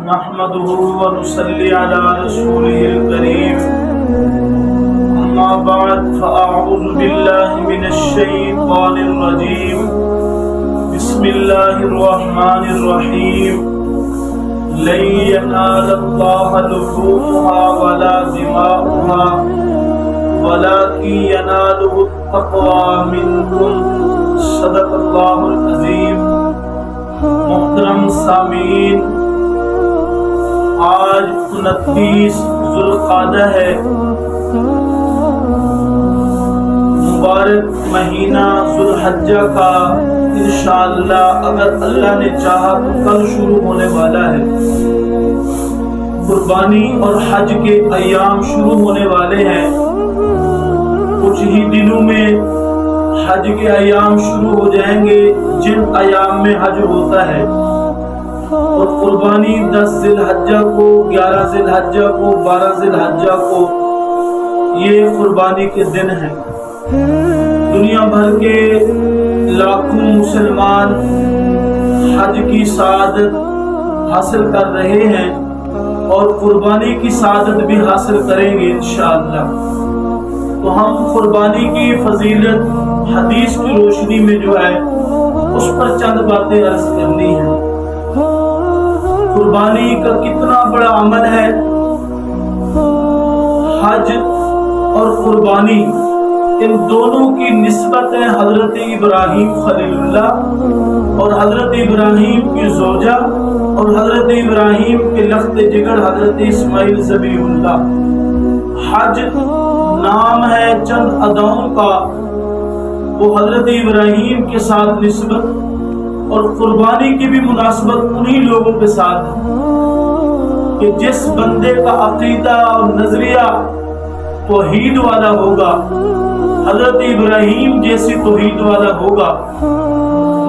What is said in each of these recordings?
نحمده ونصلي على رسوله الكريم أما بعد فأعوذ بالله من الشيطان الرجيم بسم الله الرحمن الرحيم لن ينال الله لحومها ولا دماؤها ولكن يناله التقوى منكم صدق اللہ العظیم۔ محترم سامعین، آج 29 ذوالقعدہ ہے، مبارک مہینہ ذوالحجہ کا انشاءاللہ اگر اللہ نے چاہا تو کل شروع ہونے والا ہے۔ قربانی اور حج کے ایام شروع ہونے والے ہیں، کچھ ہی دنوں میں حج کے ایام شروع ہو جائیں گے جن ایام میں حج ہوتا ہے، اور قربانی 10 ذی الحجہ کو، 11 ذی الحجہ کو، 12 ذی الحجہ کو یہ قربانی کے دن ہیں۔ دنیا بھر کے لاکھوں مسلمان حج کی سعادت حاصل کر رہے ہیں اور قربانی کی سعادت بھی حاصل کریں گے انشاءاللہ۔ تو ہم قربانی کی فضیلت حدیث کی روشنی میں جو ہے اس پر چند باتیں عرض کرنی ہیں۔ قربانی کا کتنا بڑا عمل ہے۔ حج اور قربانی ان دونوں کی نسبت ہے حضرت ابراہیم خلیل اللہ اور حضرت ابراہیم کی زوجہ اور حضرت ابراہیم کے لخت جگر حضرت اسماعیل ذبیح اللہ۔ حج نام ہے چند اداؤں کا، وہ حضرت ابراہیم کے ساتھ نسبت، اور قربانی کی بھی مناسبت انہی لوگوں کے ساتھ ہے کہ جس بندے کا عقیدہ اور نظریہ توحید والا ہوگا، حضرت ابراہیم جیسی توحید والا ہوگا،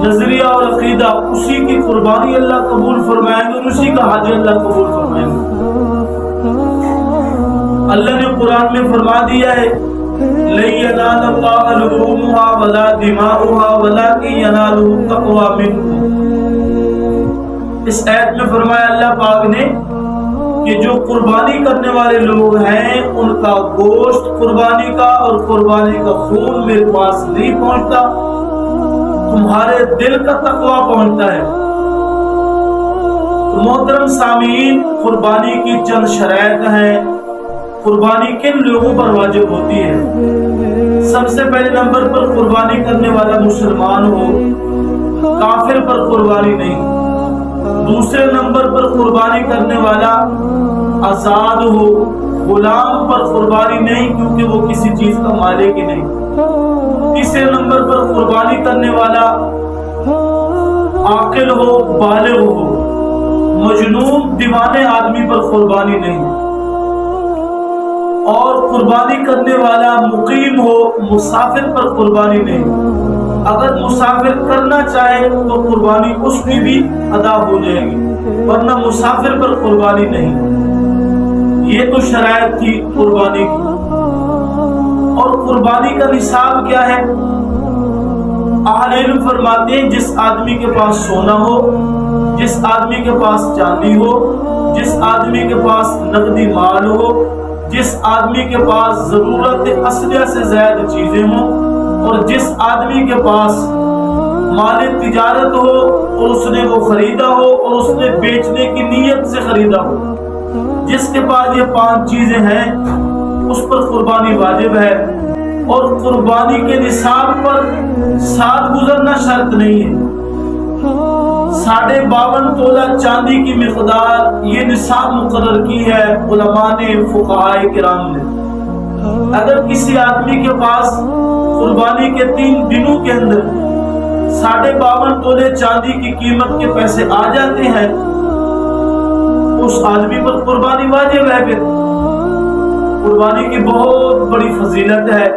نظریہ اور عقیدہ، اسی کی قربانی اللہ قبول فرمائیں گے اور اسی کا حج اللہ قبول فرمائیں گے۔ اللہ نے قرآن میں فرما دیا ہے لَن يَنَالَ اللَّهَ لُحُومُهَا وَلَا دِمَاؤُهَا وَلَكِن يَنَالُهُ التَّقْوَى مِنكُمْ۔ اس آیت میں فرمایا اللہ پاک نے کہ جو قربانی کرنے والے لوگ ہیں ان کا گوشت قربانی کا اور قربانی کا خون میرے پاس نہیں پہنچتا، تمہارے دل کا تقوی پہنچتا ہے۔ تو محترم سامعین، قربانی کی چند شرائط ہیں۔ قربانی کن لوگوں پر واجب ہوتی ہے؟ سب سے پہلے نمبر پر قربانی کرنے والا مسلمان ہو، کافر پر قربانی نہیں۔ دوسرے نمبر پر قربانی کرنے والا آزاد ہو، غلام پر قربانی نہیں کیونکہ وہ کسی چیز کا مالک ہی نہیں۔ تیسرے نمبر پر قربانی کرنے والا عاقل ہو، بالغ ہو، مجنون دیوانے آدمی پر قربانی نہیں۔ اور قربانی کرنے والا مقیم ہو، مسافر پر قربانی نہیں۔ اگر مسافر کرنا چاہے تو قربانی اس کی بھی ادا ہو جائے گی، ورنہ مسافر پر قربانی نہیں۔ یہ تو شرائط تھی قربانی کی۔ اور قربانی کا نصاب کیا ہے؟ اہل علم فرماتے ہیں جس آدمی کے پاس سونا ہو، جس آدمی کے پاس چاندی ہو، جس آدمی کے پاس نقدی مال ہو، جس آدمی کے پاس ضرورت اصلیہ سے زیادہ چیزیں ہوں، اور جس آدمی کے پاس مال تجارت ہو اور اس نے وہ خریدا ہو اور اس نے بیچنے کی نیت سے خریدا ہو، جس کے پاس یہ 5 چیزیں ہیں اس پر قربانی واجب ہے۔ اور قربانی کے نصاب پر سال گزرنا شرط نہیں ہے۔ 52.5 تولہ چاندی کی مقدار یہ نصاب مقرر کی ہے علماء نے، فقہائے کرام نے۔ اگر کسی آدمی کے پاس قربانی کے 3 دنوں کے اندر 52.5 تولے چاندی کی قیمت کے پیسے آ جاتے ہیں، اس آدمی پر قربانی واجب ہے۔ پھر قربانی کی بہت بڑی فضیلت ہے۔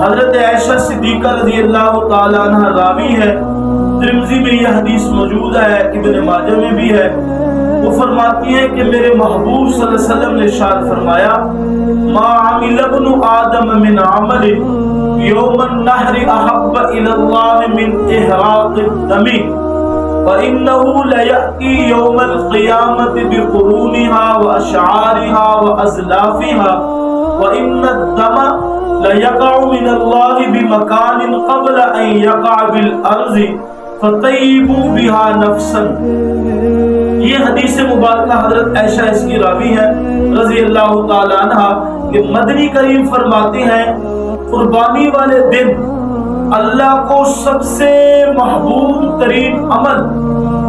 حضرت عائشہ صدیقہ رضی اللہ تعالیٰ عنہ راوی ہے، ترمذی میں یہ حدیث موجود ہے، ابن ماجہ میں بھی ہے۔ وہ فرماتی ہیں کہ میرے محبوب صلی اللہ علیہ وسلم نے ارشاد فرمایا ما عمل ابن آدم من عمل یوم النحر احب الی اللہ من احراق الدم وانه لیأتی یوم القیامت بقرونها واشعارها وازلافها وان الدم لیقع من اللہ بمکان قبل ان یقع بالارض فطیبوا بها نفسا۔ یہ حدیث مبارکہ حضرت عائشہ اس کی راوی ہے رضی اللہ تعالی عنہ کہ مدنی کریم فرماتے ہیں قربانی والے دن اللہ کو سب سے محبوب ترین عمل،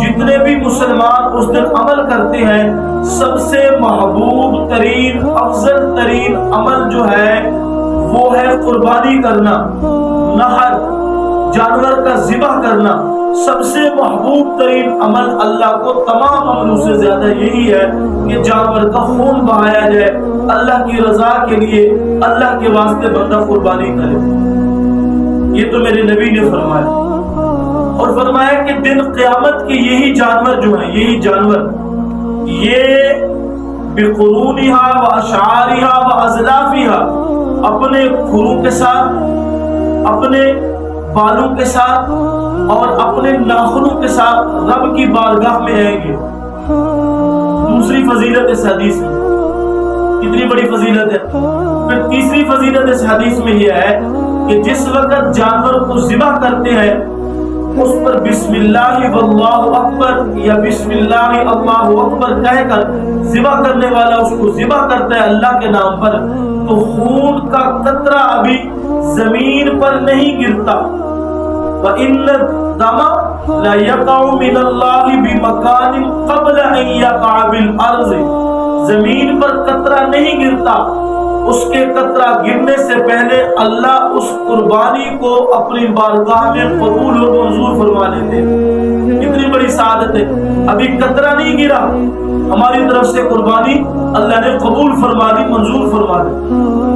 جتنے بھی مسلمان اس دن عمل کرتے ہیں، سب سے محبوب ترین افضل ترین عمل جو ہے وہ ہے قربانی کرنا، نحر جانور کا ذبح کرنا۔ سب سے محبوب ترین عمل اللہ کو تمام عملوں سے زیادہ یہی ہے کہ جانور کا خون بہایا جائے، اللہ کی رضا کے لیے اللہ کے واسطے بندہ قربانی کرے۔ یہ تو میرے نبی نے فرمایا، اور فرمایا کہ دن قیامت کے یہی جانور جو ہیں، یہی جانور یہ بقرونہا واشعارہا وازلافہا اپنے کھروں کے ساتھ، اپنے بالوں کے ساتھ اور اپنے ناخنوں کے ساتھ رب کی بارگاہ میں آئیں گے۔ دوسری فضیلت اس حدیث میں، کتنی بڑی فضیلت ہے۔ پھر تیسری فضیلت اس حدیث میں یہ ہے کہ جس وقت جانور کو ذبح کرتے ہیں اس پر بسم اللہ واللہ اکبر یا بسم اللہ اللہ اکبر کہہ کر ذبح کرنے والا اس کو ذبح کرتا ہے اللہ کے نام پر، تو خون کا قطرہ ابھی زمین پر نہیں گرتا۔ وَإِنَّ الدَّمَ لَيَقَعُ مِنَ اللَّهِ بِمَكَانٍ قَبْلَ أَن يَقَعَ بِالْأَرْضِ، زمین پر قطرہ نہیں گرتا، اس کے قطرہ گرنے سے پہلے اللہ اس قربانی کو اپنی بارگاہ میں قبول و منظور فرما لیتے ہیں۔ کتنی بڑی سعادت ہے، ابھی قطرہ نہیں گرا، ہماری طرف سے قربانی اللہ نے قبول فرما لی، منظور فرما لی۔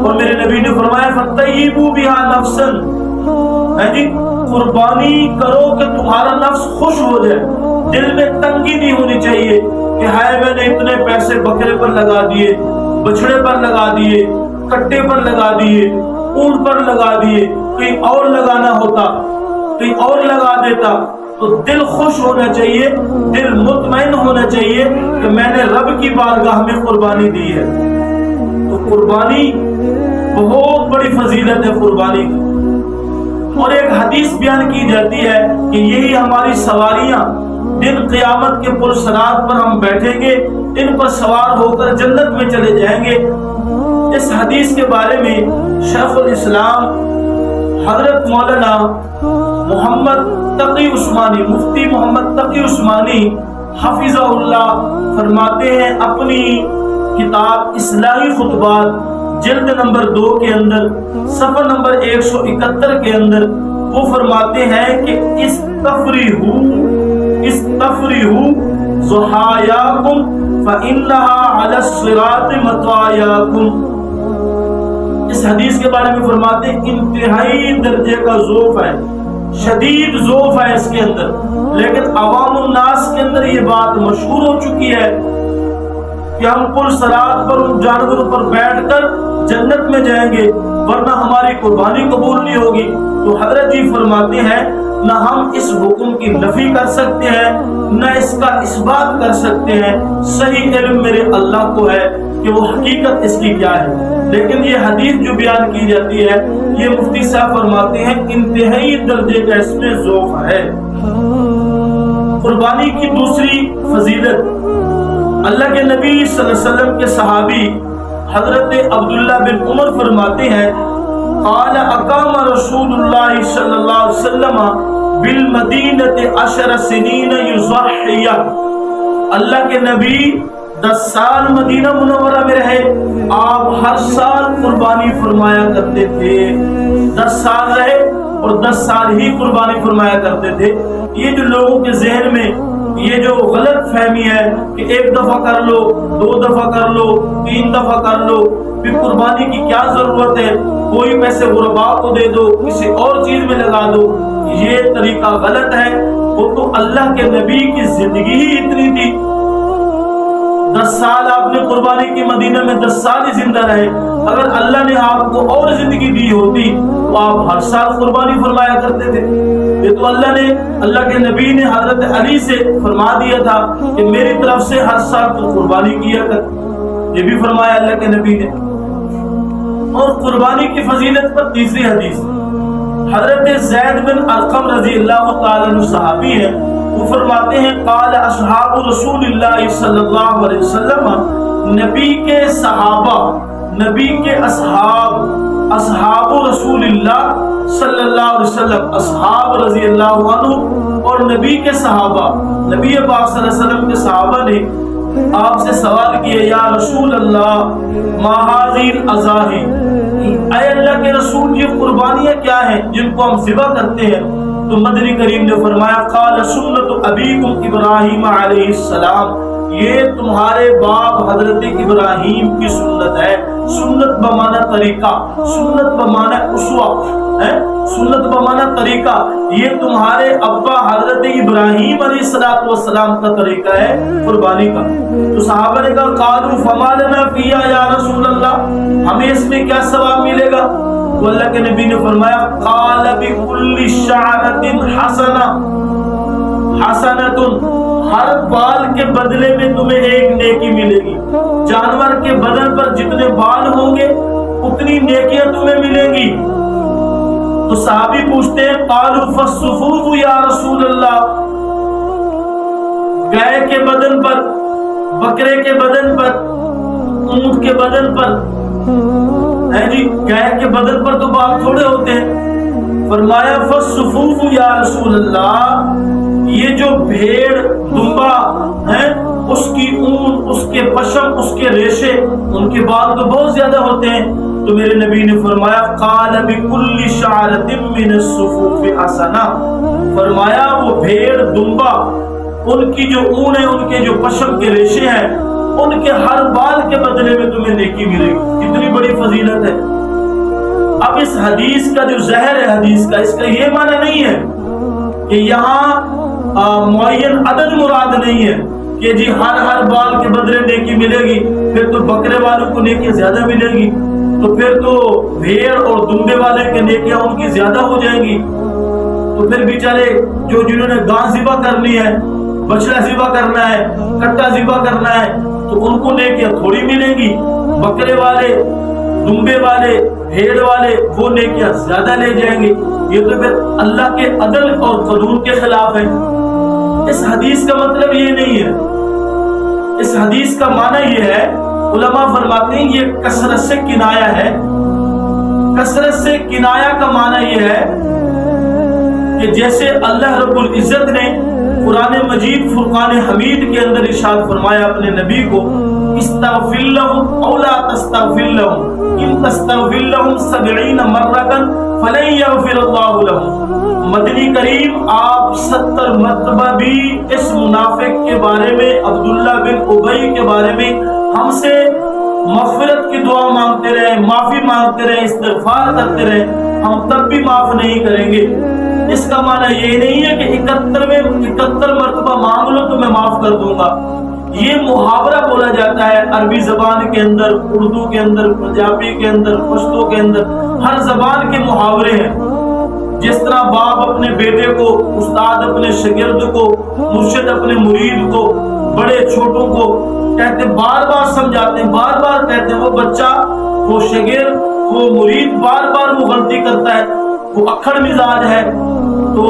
اور میرے نبی نے فرمایا فَطَيِّبُوا بِهَا نَفْسًا، قربانی کرو کہ تمہارا نفس خوش ہو جائے، دل میں تنگی نہیں ہونی چاہیے کہ ہائے میں نے اتنے پیسے بکرے پر لگا دیے، بچڑے پر لگا دیے، کٹے پر لگا دیے، اونٹ پر لگا دیے، کہیں اور لگانا ہوتا، کہیں اور لگا دیتا۔ تو دل خوش ہونا چاہیے، دل مطمئن ہونا چاہیے کہ میں نے رب کی بارگاہ میں قربانی دی ہے۔ تو قربانی بہت بڑی فضیلت ہے قربانی کی۔ اور ایک حدیث بیان کی جاتی ہے کہ یہی ہماری سواریاں دن قیامت کے پرصراط پر ہم بیٹھیں گے، ان پر سوار ہو کر جنت میں چلے جائیں گے۔ اس حدیث کے بارے میں شیخ الاسلام حضرت مولانا محمد تقی عثمانی، مفتی محمد تقی عثمانی حفظہ اللہ فرماتے ہیں اپنی کتاب اصلاحی خطبات جلد نمبر 2 کے اندر صفحہ نمبر 171 کے اندر وہ فرماتے ہیں کہ استفریحوا ضحایاکم فإنہا علی الصراط مطایاکم۔ اس حدیث کے بارے میں فرماتے ہیں انتہائی درجے کا ذوف ہے، شدید ذوف ہے اس کے اندر، لیکن عوام الناس کے اندر یہ بات مشہور ہو چکی ہے کہ ہم پل صراط پر ان جانوروں پر بیٹھ کر جنت میں جائیں گے ورنہ ہماری قربانی قبول نہیں ہوگی۔ تو حضرت جی فرماتے ہیں نہ ہم اس حکم کی نفی کر سکتے ہیں نہ اس کا اثبات کر سکتے ہیں، صحیح علم میرے اللہ کو ہے کہ وہ حقیقت اس کی کیا ہے، لیکن یہ حدیث جو بیان کی جاتی ہے یہ مفتی صاحب فرماتے ہیں انتہائی درجے کا اس میں ذوق ہے۔ قربانی کی دوسری فضیلت، اللہ کے نبی صلی اللہ علیہ وسلم کے صحابی حضرت عبداللہ بن عمر فرماتے ہیں قال اقام رسول اللہ صلی اللہ علیہ وسلم بالمدینہ 10 سنین یضحی، اللہ کے نبی 10 سال مدینہ منورہ میں رہے، آپ ہر سال قربانی فرمایا کرتے تھے۔ 10 سال رہے اور 10 سال ہی قربانی فرمایا کرتے تھے۔ یہ جو لوگوں کے ذہن میں یہ جو غلط فہمی ہے کہ 1 دفعہ کر لو، 2 دفعہ کر لو، 3 دفعہ کر لو، پھر قربانی کی کیا ضرورت ہے، کوئی پیسے غرباء کو دے دو، کسی اور چیز میں لگا دو، یہ طریقہ غلط ہے۔ وہ تو اللہ کے نبی کی زندگی ہی اتنی تھی، 10 سال آپ نے قربانی کی، مدینہ میں 10 سال ہی زندہ رہے۔ اگر اللہ نے آپ کو اور زندگی دی ہوتی تو تو آپ ہر سال قربانی فرمایا کرتے تھے۔ یہ تو اللہ کے نبی نے حضرت علی سے فرما دیا تھا کہ میری طرف سے ہر سال تو قربانی کیا کر، یہ بھی فرمایا اللہ کے نبی نے۔ اور قربانی کی فضیلت پر تیسری حدیث، حضرت زید بن ارقم رضی اللہ تعالیٰ عنہ صحابی ہیں، وہ فرماتے ہیں قال اصحاب رسول اللہ صلی اللہ علیہ وسلم، نبی کے صحابہ، نبی کے اصحاب رسول اللہ صلی اللہ علیہ وسلم، اصحاب رضی اللہ عنہ اور نبی کے صحابہ، نبی پاک صلی اللہ علیہ وسلم کے صحابہ نے آپ سے سوال کیا، یا رسول اللہ ما هذه الاضاحی، اے اللہ کے رسول یہ قربانیاں کیا ہیں جن کو ہم ذبح کرتے ہیں؟ تو مدنی کریم نے فرمایا قال سنت ابیکم ابراہیم علیہ السلام، یہ تمہارے باپ حضرت ابراہیم کی سنت ہے۔ سنت بمانا طریقہ، سنت بمانا اسوہ، سنت بمانا طریقہ، یہ تمہارے ابا حضرت ابراہیم علیہ السلام کا طریقہ ہے قربانی کا۔ تو صحابہ نے کہا قالوا فما لنا فیہا یا رسول اللہ، ہمیں اس میں کیا ثواب ملے گا؟ تو اللہ کے نبی نے فرمایا قال بكل شعرۃ حسنۃ، ہر بال کے بدلے میں تمہیں ایک نیکی ملے گی۔ جانور کے بدن پر جتنے بال ہوں گے اتنی نیکیاں تمہیں ملیں گی۔ تو صحابی پوچھتے ہیں قالوا فالصفوف یا رسول اللہ، گائے کے بدن پر، بکرے کے بدن پر، اونٹ کے بدن پر، جی گائے کے بدن پر تو بال تھوڑے ہوتے ہیں۔ فرمایا فالصفوف یا رسول اللہ، یہ جو بھیڑ دمبا ہے اس کی اون، اس کے پشم، اس کے ریشے، ان کے بال تو بہت زیادہ ہوتے ہیں۔ تو میرے نبی نے فرمایا قال بكل شعرۃ من الصفوف حسنہ، فرمایا وہ بھیڑ دمبا، ان کی جو اون ہے، ان کے جو پشم کے ریشے ہیں، ان کے ہر بال کے بدلے میں تمہیں نیکی ملے گی۔ کتنی بڑی فضیلت ہے۔ اب اس حدیث کا جو زہر ہے حدیث کا، اس کا یہ معنی نہیں ہے کہ یہاں معین عدد مراد نہیں ہے کہ جی ہر بال کے بدلے نیکی ملے گی، پھر تو بکرے والوں کو نیکی زیادہ ملے گی، تو پھر تو بھیڑ اور دمبے والے کے نیکیاں ان کی زیادہ ہو جائیں گی، تو پھر بیچارے جنہوں نے گاں ذبح کرنی ہے، بچڑا ذبح کرنا ہے، کٹا ذبح کرنا ہے، تو ان کو نیکیاں تھوڑی ملیں گی۔ بکرے والے، دمبے والے، بھیڑ والے وہ نیکیاں زیادہ لے جائیں گے۔ یہ تو پھر اللہ کے عدل اور قانون کے خلاف ہے۔ اس حدیث کا مطلب یہ نہیں ہے، اس حدیث کا معنی یہ ہے، علماء فرماتے ہیں یہ کثرت سے کنایا ہے۔ کثرت سے کنایا کا معنی یہ ہے کہ جیسے اللہ رب العزت نے قرآن مجید فرقان حمید کے اندر ارشاد فرمایا اپنے نبی کو استغفر لهم او لا تستغفر لهم ان تستغفر لهم 70 مرة فلن يغفر الله لهم۔ مدنی کریم آپ 70 مرتبہ بھی اس منافق کے بارے میں، عبداللہ بن ابی کے بارے میں ہم سے مغفرت کی دعا مانگتے رہے، معافی مانگتے رہے، استغفار کرتے رہے، ہم تب بھی معاف نہیں کریں گے۔ اس کا معنی یہ نہیں ہے کہ 71 مرتبہ مانگ لو تو میں معاف کر دوں گا۔ یہ محاورہ بولا جاتا ہے عربی زبان کے اندر، اردو کے اندر، پنجابی کے اندر، پشتو کے اندر، ہر زبان کے محاورے ہیں۔ جس طرح باپ اپنے بیٹے کو، استاد اپنے شاگرد کو، مرشد اپنے مرید کو، بڑے چھوٹوں کو کہتے بار بار سمجھاتے ہیں، بار بار کہتے ہیں، وہ بچہ، وہ شاگرد، وہ مرید بار بار وہ غلطی کرتا ہے، وہ اکھڑ مزاج ہے، تو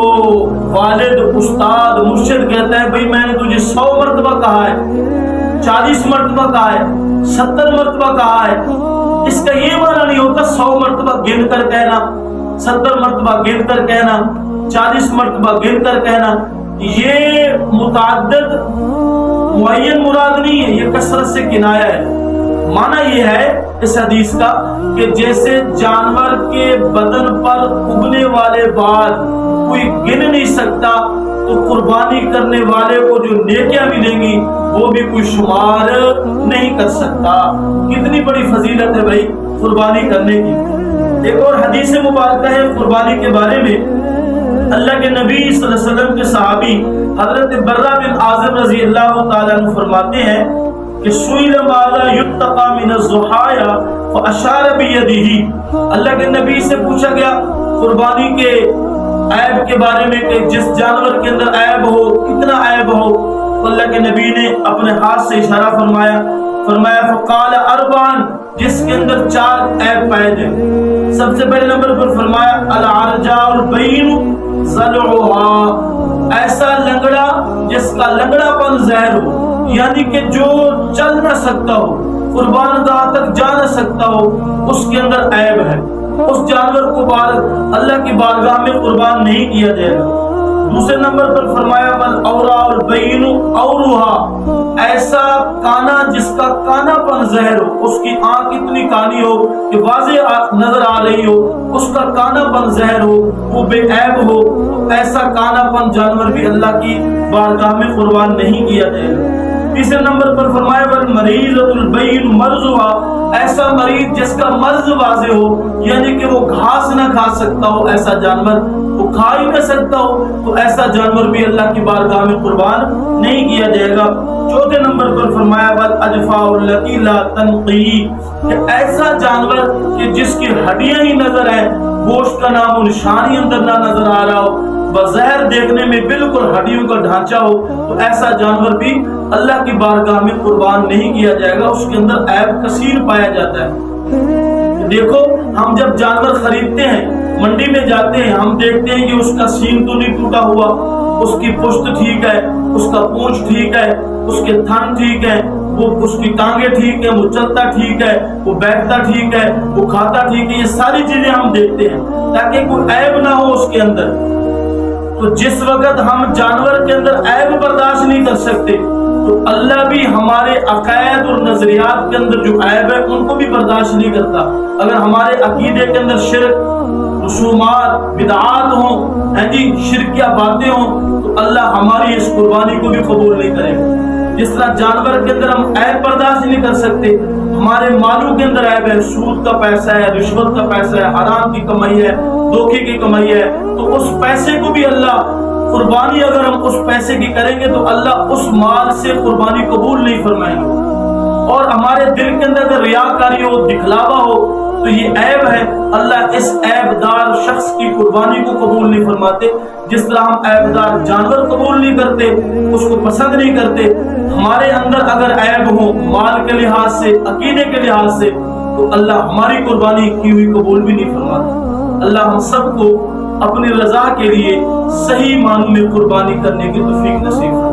والد، استاد، مرشد کہتا ہے بھئی میں نے تجھے 100 مرتبہ کہا ہے، 40 مرتبہ کہا ہے، 70 مرتبہ کہا ہے۔ اس کا یہ معنی نہیں ہوتا 100 مرتبہ گن کر کہنا، 70 مرتبہ گن کر کہنا، 40 مرتبہ گن کر کہنا، یہ متعدد معین مراد نہیں ہے، یہ کثرت سے کنایا ہے۔ معنی یہ ہے اس حدیث کا کہ جیسے جانور کے بدن پر اگنے والے بال کوئی گن نہیں سکتا، تو قربانی کرنے والے کو جو نیکیاں ملیں گی وہ بھی کوئی شمار نہیں کر سکتا۔ کتنی بڑی فضیلت ہے بھائی قربانی کرنے کی۔ ایک اور حدیث مبارکہ ہے قربانی کے بارے میں، اللہ کے نبی صلی اللہ علیہ وسلم کے صحابی حضرت برہ بن عازب رضی اللہ تعالیٰ عنہ فرماتے ہیں کہ سئل ماذا یتقى من الضحایا فاشار بیدہ، اللہ کے نبی سے پوچھا گیا قربانی کے عیب کے بارے میں کہ جس جانور کے اندر عیب ہو، کتنا عیب ہو، اللہ کے نبی نے اپنے ہاتھ سے اشارہ فرمایا فقال اربعن، جس کے اندر 4 عیب پائے جائیں۔ سب سے پہلے نمبر پر فرمایا العرجاء البین ضلعها، ایسا لنگڑا جس کا لنگڑا پن ظاہر ہو، یعنی کہ جو چل نہ سکتا ہو، قربان گاہ تک جا نہ سکتا ہو، اس کے اندر عیب ہے، اس جانور کو اللہ کی بارگاہ میں قربان نہیں کیا جائے گا۔ دوسرے نمبر پر فرمایا والاوراء البین اورها، ایسا کانا جس کا کانا پن ظاہر ہو، اس کی آنکھ اتنی کانی ہو کہ واضح نظر آ رہی ہو، اس کا کانا پن ظاہر ہو، وہ بے عیب ہو، ایسا کانا پن جانور بھی اللہ کی بارگاہ میں قربان نہیں کیا جائے گا۔ تیسرے نمبر پر فرمایا والمریضۃ البین مرضها، ایسا مریض جس کا مرض واضح ہو، یعنی کہ وہ گھاس نہ کھا سکتا ہو، ایسا جانور وہ کھا ہی نہ سکتا ہو، تو ایسا جانور بھی اللہ کی بارگاہ میں قربان نہیں کیا جائے گا۔ چوتھے نمبر پر فرمایا والاجفاء التي لا تنقی، کہ ایسا جانور کہ جس کی ہڈیاں ہی نظر ہیں، گوشت کا نام و نشان ہی اندر نہ نظر آ رہا ہو، بظاہر دیکھنے میں بالکل ہڈیوں کا ڈھانچہ ہو، تو ایسا جانور بھی اللہ کی بارگاہ میں قربان نہیں کیا جائے گا، اس کے اندر عیب کثیر پایا جاتا ہے۔ دیکھو ہم جب جانور خریدتے ہیں، منڈی میں جاتے ہیں، ہم دیکھتے ہیں کہ اس کا سین تو نہیں ٹوٹا ہوا، اس کی پشت ٹھیک ہے، اس کا پونچھ ٹھیک ہے، اس کے تھن ٹھیک ہے، وہ اس کی ٹانگیں ٹھیک ہے، وہ چلتا ٹھیک ہے، وہ بیٹھتا ٹھیک ہے، وہ کھاتا ٹھیک ہے، یہ ساری چیزیں ہم دیکھتے ہیں تاکہ کوئی عیب نہ ہو اس کے اندر۔ تو جس وقت ہم جانور کے اندر عیب برداشت نہیں کر سکتے، تو اللہ بھی ہمارے عقائد اور نظریات کے اندر جو عیب ہے ان کو بھی برداشت نہیں کرتا۔ اگر ہمارے عقیدے کے اندر شرک، رسومات، بدعات ہوں، شرکیہ باتیں ہوں، تو اللہ ہماری اس قربانی کو بھی قبول نہیں کرے گا۔ جس طرح جانور کے اندر ہم عیب برداشت نہیں کر سکتے، ہمارے مالوں کے اندر عیب ہے، سود کا پیسہ ہے، رشوت کا پیسہ ہے، حرام کی کمائی ہے، دھوکے کی کمائی ہے، تو اس پیسے کو بھی اللہ قربانی اگر ہم اس پیسے کی کریں گے تو اللہ اس مال سے قربانی قبول نہیں فرمائیں گے۔ اور ہمارے دل کے اندر اگر ریاکاری ہو، دکھلاوا ہو، تو یہ عیب ہے، اللہ اس عیب دار شخص کی قربانی کو قبول نہیں فرماتے۔ جس طرح ہم عیب دار جانور قبول نہیں کرتے، اس کو پسند نہیں کرتے، ہمارے اندر اگر عیب ہو مال کے لحاظ سے، عقیدے کے لحاظ سے، تو اللہ ہماری قربانی کی ہوئی قبول بھی نہیں فرماتا۔ اللہ ہم سب کو اپنی رضا کے لیے صحیح معنوں میں قربانی کرنے کی توفیق نصیب فرمائے۔